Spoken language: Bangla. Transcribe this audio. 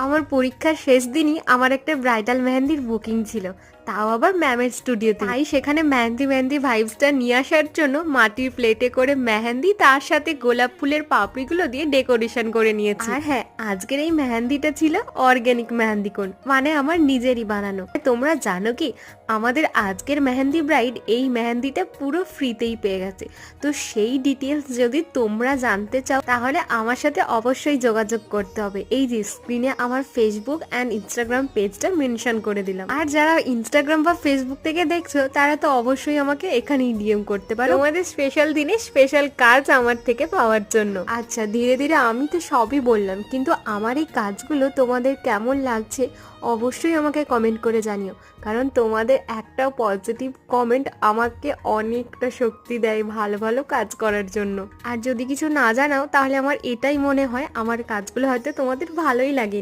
আমার পরীক্ষার শেষ দিনই আমার একটা ব্রাইডাল মেহেন্দির বুকিং ছিল, তাও আবার ম্যামের স্টুডিওতে। তাই সেখানে মেহেন্দি মেহেন্দি ভাইবসটা নিয়ে আসার জন্য মাটির প্লেটে করে মেহেন্দি, তার সাথে গোলাপ ফুলের পাপড়িগুলো দিয়ে ডেকোরেশন করে নিয়েছি। আর হ্যাঁ, আজকের এই মেহেন্দিটা ছিল অর্গ্যানিক মেহেন্দি কোন, মানে আমার নিজেরই বানানো। তোমরা জানো কি, আমাদের আজকের মেহেন্দি ব্রাইড এই মেহেন্দিটা পুরো ফ্রিতেই পেয়ে গেছে। তো সেই ডিটেলস যদি তোমরা জানতে চাও তাহলে আমার সাথে অবশ্যই যোগাযোগ করতে হবে। এই যে স্ক্রিনে আমার ফেসবুক অ্যান্ড ইনস্টাগ্রাম পেজটা মেনশন করে দিলাম। আর যারা ইনস্টাগ্রাম বা ফেসবুক থেকে দেখছো তারা তো অবশ্যই আমাকে এখানেই ডিএম করতে পারো তোমাদের স্পেশাল দিনে স্পেশাল কাজ আমার থেকে পাওয়ার জন্য। আচ্ছা, ধীরে ধীরে আমি তো সবই বললাম, কিন্তু আমার এই কাজগুলো তোমাদের কেমন লাগছে অবশ্যই আমাকে কমেন্ট করে জানিও, কারণ তোমাদের একটা পজিটিভ কমেন্ট আমাকে অনেকটা শক্তি দেয় ভালো ভালো কাজ করার জন্য। আর যদি কিছু না জানাও তাহলে আমার এটাই মনে হয় আমার কাজগুলো হয়তো তোমাদের ভালোই লাগে।